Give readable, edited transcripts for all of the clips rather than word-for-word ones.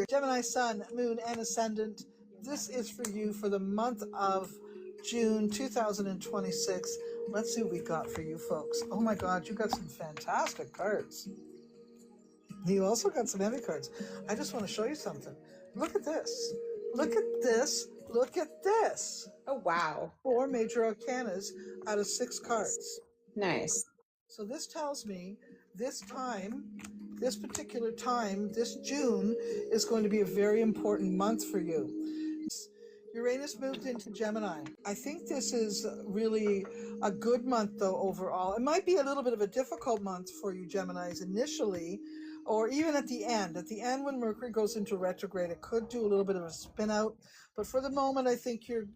Gemini Sun, Moon, and Ascendant. This is for you for the month of June 2026. Let's see what we got for you folks. Oh my God, you got some fantastic cards. You also got some heavy cards. I just want to show you something. Look at this. Look at this. Look at this. Oh, wow. 4 major arcanas out of 6 cards. Nice. So this tells me this time, this particular time, this June is going to be a very important month for you. Uranus moved into Gemini. I think this is really a good month, though, overall. It might be a little bit of a difficult month for you Geminis initially, or even at the end. At the end, when Mercury goes into retrograde, it could do a little bit of a spin out. But for the moment, I think you're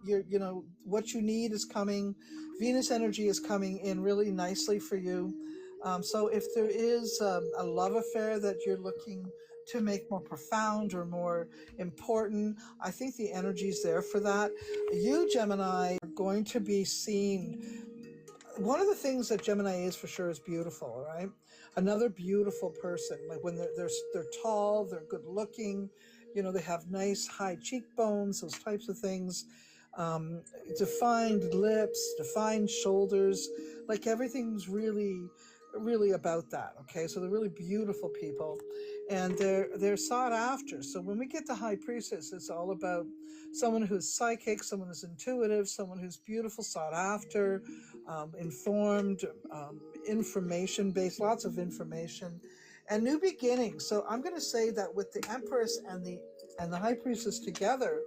what you need is coming. Venus energy is coming in really nicely for you. So if there is a love affair that you're looking to make more profound or more important, I think the energy is there for that. You, Gemini, are going to be seen. One of the things that Gemini is for sure is beautiful, right? Another beautiful person, like when they're tall, they're good looking, they have nice high cheekbones, those types of things. Defined lips, defined shoulders, like everything's really about that. Okay, so they're really beautiful people, and they're sought after. So when we get to High Priestess, it's all about someone who's psychic, someone who's intuitive, someone who's beautiful, sought after, informed, information based, lots of information, and new beginnings. So I'm going to say that with the Empress and the High Priestess together,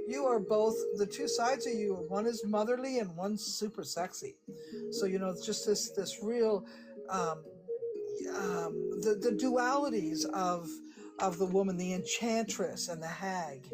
you are both, the two sides of you, one is motherly and one's super sexy. So, it's just this real, the dualities of the woman, the enchantress and the hag.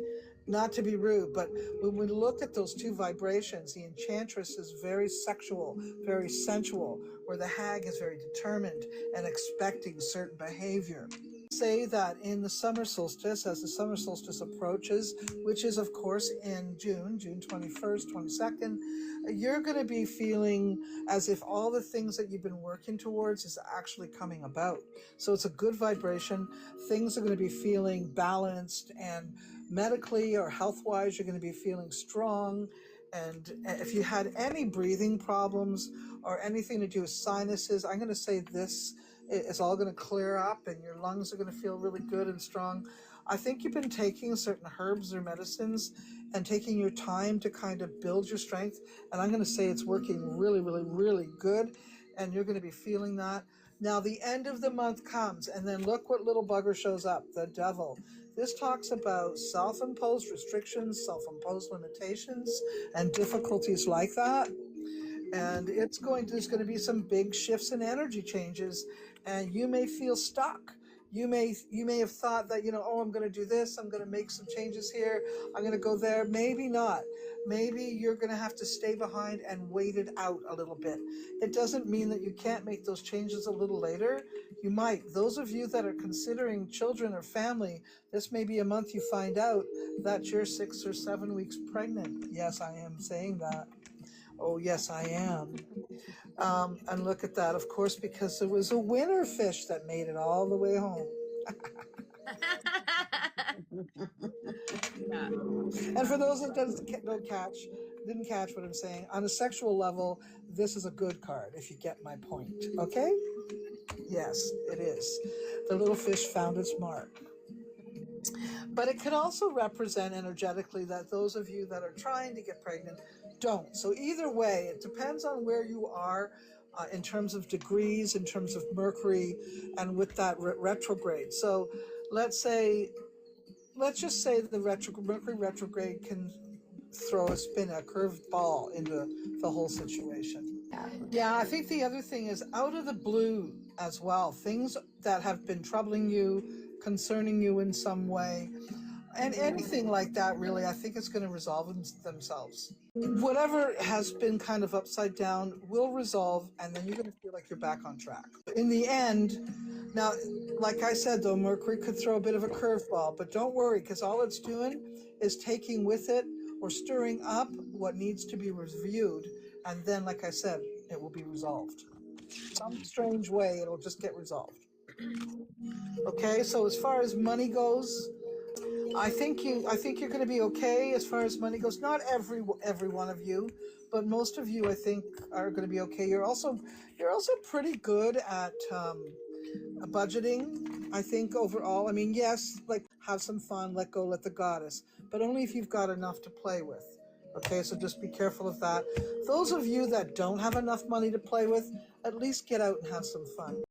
Not to be rude, but when we look at those two vibrations, the enchantress is very sexual, very sensual, where the hag is very determined and expecting certain behavior. Say that in the summer solstice, as the summer solstice approaches, which is of course in June 21st, 22nd, you're going to be feeling as if all the things that you've been working towards is actually coming about. So it's a good vibration. Things are going to be feeling balanced, and medically or health-wise, you're going to be feeling strong. And if you had any breathing problems or anything to do with sinuses, I'm going to say this is all going to clear up and your lungs are going to feel really good and strong. I think you've been taking certain herbs or medicines and taking your time to kind of build your strength. And I'm going to say it's working really, really, really good. And you're going to be feeling that. Now the end of the month comes, and then look what little bugger shows up, the devil. This talks about self-imposed restrictions, self-imposed limitations, and difficulties like that. And there's going to be some big shifts in energy changes, and you may feel stuck. You may have thought that, I'm going to do this, I'm going to make some changes here, I'm going to go there. Maybe not. Maybe you're going to have to stay behind and wait it out a little bit. It doesn't mean that you can't make those changes a little later. You might. Those of you that are considering children or family, this may be a month you find out that you're 6 or 7 weeks pregnant. Yes, I am saying that. Oh, yes, I am. And look at that, of course, because there was a winter fish that made it all the way home. And for those that didn't catch what I'm saying, on a sexual level, this is a good card, if you get my point. Okay? Yes, it is. The little fish found its mark. But it can also represent energetically that those of you that are trying to get pregnant don't. So either way, it depends on where you are in terms of degrees, in terms of Mercury, and with that retrograde. So let's just say the Mercury retrograde can throw a curved ball into the whole situation. Yeah, I think the other thing is out of the blue as well, things that have been troubling you, concerning you in some way, and anything like that, really, I think it's going to resolve themselves. Whatever has been kind of upside down will resolve, and then you're going to feel like you're back on track. In the end, now, like I said, though, Mercury could throw a bit of a curveball, but don't worry, because all it's doing is taking with it or stirring up what needs to be reviewed, and then, like I said, it will be resolved. Some strange way, it'll just get resolved. Okay, so as far as money goes, I think you're going to be okay as far as money goes. Not every one of you, but most of you I think are going to be okay. You're also pretty good at budgeting. I think overall. I mean, yes, like have some fun, let go, let the goddess, but only if you've got enough to play with. Okay, so just be careful of that. Those of you that don't have enough money to play with, at least get out and have some fun.